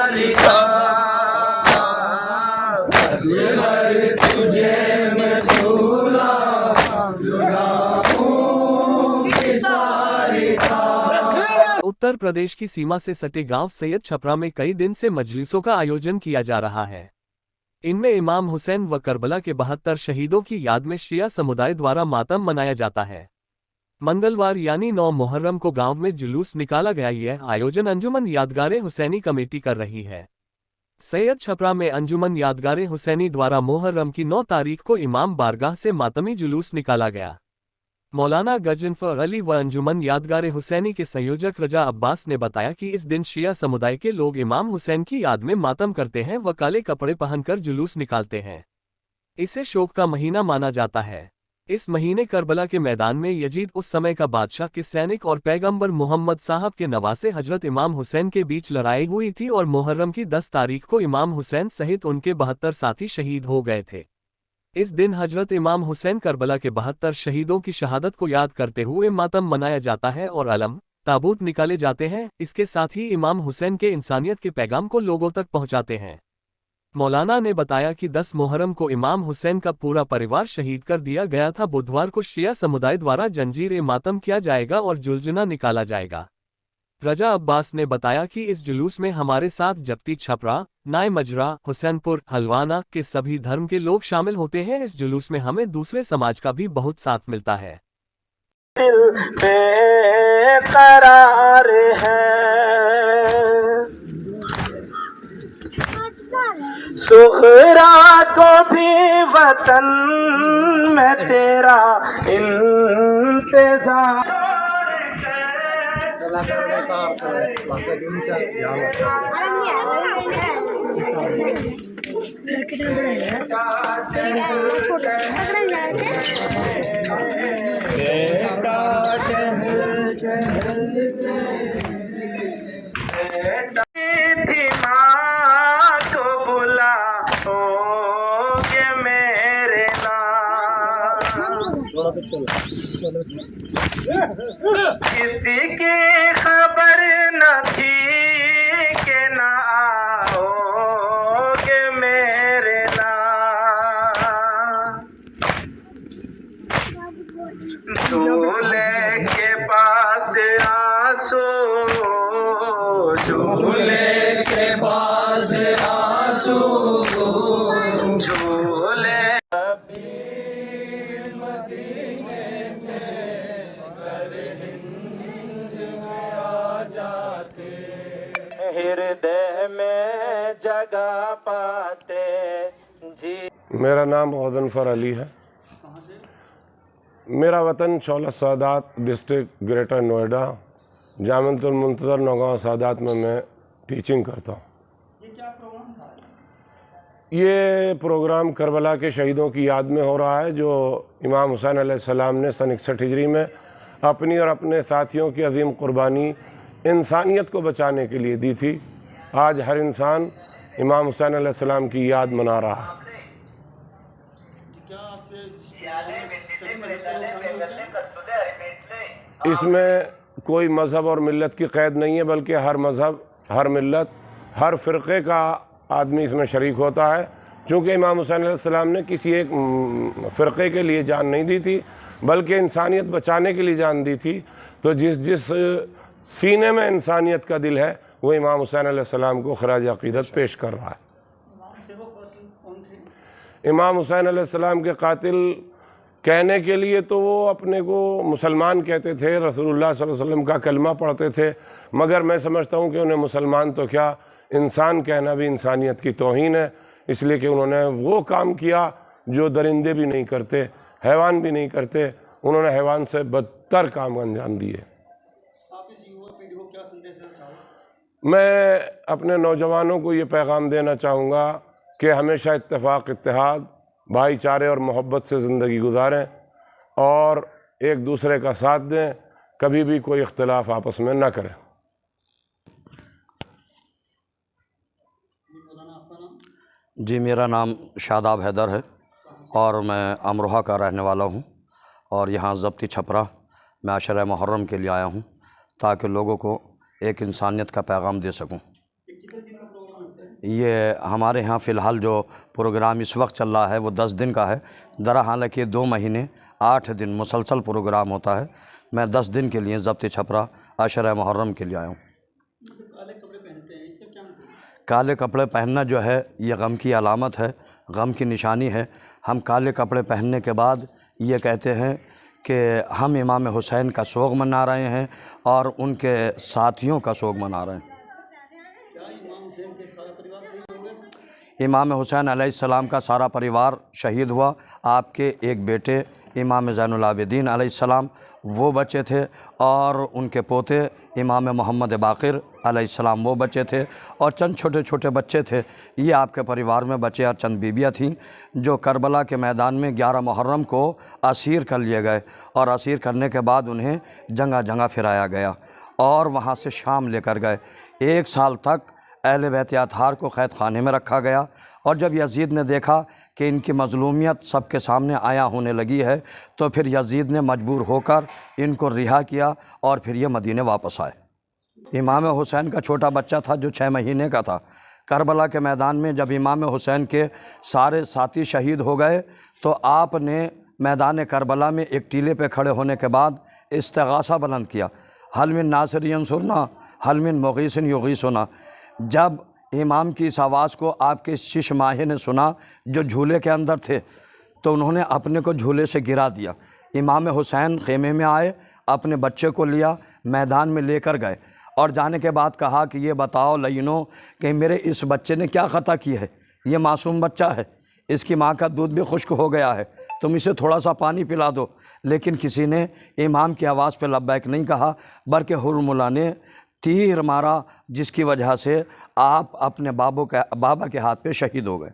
लिखा, तुझे मैं भूला, उत्तर प्रदेश की सीमा से सटे गांव सैयद छपरा में कई दिन से मजलिसों का आयोजन किया जा रहा है। इनमें इमाम हुसैन व करबला के 72 शहीदों की याद में शिया समुदाय द्वारा मातम मनाया जाता है। मंगलवार यानी 9 मुहर्रम को गांव में जुलूस निकाला गया। यह आयोजन अंजुमन यादगारे हुसैनी कमेटी कर रही है। सैयद छपरा में अंजुमन यादगारे हुसैनी द्वारा मुहर्रम की 9 तारीख को इमाम बारगाह से मातमी जुलूस निकाला गया। मौलाना गजनफर अली व अंजुमन यादगारे हुसैनी के संयोजक रजा अब्बास ने बताया कि इस दिन शिया समुदाय के लोग इमाम हुसैन की याद में मातम करते हैं व काले कपड़े पहनकर जुलूस निकालते हैं। इसे शोक का महीना माना जाता है। इस महीने करबला के मैदान में यजीद उस समय का बादशाह के सैनिक और पैगंबर मोहम्मद साहब के नवासे हजरत इमाम हुसैन के बीच लड़ाई हुई थी और मुहर्रम की 10 तारीख को इमाम हुसैन सहित उनके 72 साथी शहीद हो गए थे। इस दिन हजरत इमाम हुसैन करबला के 72 शहीदों की शहादत को याद करते हुए मातम मनाया जाता है और अलम ताबूत निकाले जाते हैं। इसके साथ ही इमाम हुसैन के इंसानियत के पैगाम को लोगों तक पहुंचाते हैं। मौलाना ने बताया कि 10 मुहर्रम को इमाम हुसैन का पूरा परिवार शहीद कर दिया गया था। बुधवार को शिया समुदाय द्वारा जंजीर मातम किया जाएगा और जुलजना निकाला जाएगा। रजा अब्बास ने बताया कि इस जुलूस में हमारे साथ जप्ती छपरा, नाय मजरा, हुसैनपुर, हलवाना के सभी धर्म के लोग शामिल होते हैं। इस जुलूस में हमें दूसरे समाज का भी बहुत साथ मिलता है। दिल बेकरार है, सुहरा को भी वतन में तेरा इंतजार। किसी की खबर न थी कि ना आओगे मेरे नाम। दूल्हे के पास आंसू, दूल्हे के पास आंसू, झूले हृदय में जगह पाते जी। मेरा नाम गजनफर अली है। मेरा वतन शौला सादात डिस्ट्रिक्ट ग्रेटर नोएडा, जामिअतुल मुंतज़र नौगांव सादात में मैं टीचिंग करता हूँ। ये प्रोग्राम करबला के शहीदों की याद में हो रहा है, जो इमाम हुसैन अलैहिस्सलाम ने सन 61 हिजरी में अपनी और अपने साथियों की अजीम कुर्बानी इंसानियत को बचाने के लिए दी थी। आज हर इंसान इमाम हुसैन अलैहिस्सलाम की याद मना रहा है। इसमें कोई मज़हब और मिल्लत की क़ैद नहीं है, बल्कि हर मज़हब, हर मिल्लत, हर फ़िरक़े का आदमी इसमें शरीक होता है। चूँकि इमाम हुसैन अलैहिस्सलाम ने किसी एक फ़िरक़े के लिए जान नहीं दी थी, बल्कि इंसानियत बचाने के लिए जान दी थी। तो जिस सीने में इंसानियत का दिल है, वो इमाम हुसैन अलैहिस्सलाम को खराज अक़ीदत पेश कर रहा है। इमाम हुसैन अलैहिस्सलाम के कातिल कहने के लिए तो वो अपने को मुसलमान कहते थे, रसूलुल्लाह सल्लल्लाहु अलैहि वसल्लम का कलमा पढ़ते थे, मगर मैं समझता हूँ कि उन्हें मुसलमान तो क्या, इंसान कहना भी इंसानियत की तौहीन है। इसलिए कि उन्होंने वो काम किया जो दरिंदे भी नहीं करते, हैवान भी नहीं करते। उन्होंने हैवान से बदतर काम अंजाम दिए। मैं अपने नौजवानों को ये पैगाम देना चाहूँगा कि हमेशा इत्तेफाक, इत्तेहाद, भाईचारे और मोहब्बत से ज़िंदगी गुजारें और एक दूसरे का साथ दें, कभी भी कोई इख्तिलाफ आपस में न करें। जी, मेरा नाम शादाब हैदर है और मैं अमरोहा का रहने वाला हूँ और यहाँ ज़ब्ती छपरा मैं अशरा मुहर्रम के लिए आया हूँ ताकि लोगों को एक इंसानियत का पैगाम दे सकूँ। ये हमारे यहाँ फ़िलहाल जो प्रोग्राम इस वक्त चल रहा है वो 10 दिन का है। हालांकि 2 महीने 8 दिन मुसलसल प्रोग्राम होता है। मैं 10 दिन के लिए ज़ब्त छपरा अशर मुहर्रम के लिए आया हूँ। काले कपड़े पहनना जो है ये गम की अलामत है, गम की निशानी है। हम काले कपड़े पहनने के बाद ये कहते हैं कि हम इमाम हुसैन का शोक मना रहे हैं और उनके साथियों का शोक मना रहे हैं। इमाम हुसैन अलैहिस्सलाम का सारा परिवार शहीद हुआ। आपके एक बेटे इमाम ज़ैनुल आबिदीन अलैहिस्सलाम वो बचे थे और उनके पोते इमाम मोहम्मद बाक़िर अलैहिस्सलाम वो बचे थे और चंद छोटे छोटे बच्चे थे। ये आपके परिवार में बचे और चंद बीबियाँ थीं जो करबला के मैदान में 11 मुहर्रम को असीर कर लिए गए और असीर करने के बाद उन्हें जगह जगह फिराया गया और वहाँ से शाम लेकर गए। 1 साल तक अहले बैत अतहार को क़ैद खाने में रखा गया और जब यज़ीद ने देखा कि इनकी मज़लूमियत सबके सामने आया होने लगी है तो फिर यज़ीद ने मजबूर होकर इनको रिहा किया और फिर ये मदीने वापस आए। इमाम हुसैन का छोटा बच्चा था जो 6 महीने का था। करबला के मैदान में जब इमाम हुसैन के सारे साथी शहीद हो गए तो आपने मैदान करबला में एक टीले पे खड़े होने के बाद इस्तिग़ासा बुलंद किया, हल मिन नासिर यंसुरना हल मिन मुग़ीसिन युग़ीसुना। जब इमाम की इस आवाज़ को आपके शिष्य माहे ने सुना जो झूले के अंदर थे तो उन्होंने अपने को झूले से गिरा दिया। इमाम हुसैन ख़ेमे में आए, अपने बच्चे को लिया, मैदान में लेकर गए और जाने के बाद कहा कि ये बताओ लयीनो कि मेरे इस बच्चे ने क्या ख़ता की है, ये मासूम बच्चा है, इसकी माँ का दूध भी खुश्क हो गया है, तुम इसे थोड़ा सा पानी पिला दो। लेकिन किसी ने इमाम की आवाज़ पे लब्बैक नहीं कहा, बल्कि हुर्मुला ने तीर मारा जिसकी वजह से आप अपने बाबा के हाथ पे शहीद हो गए।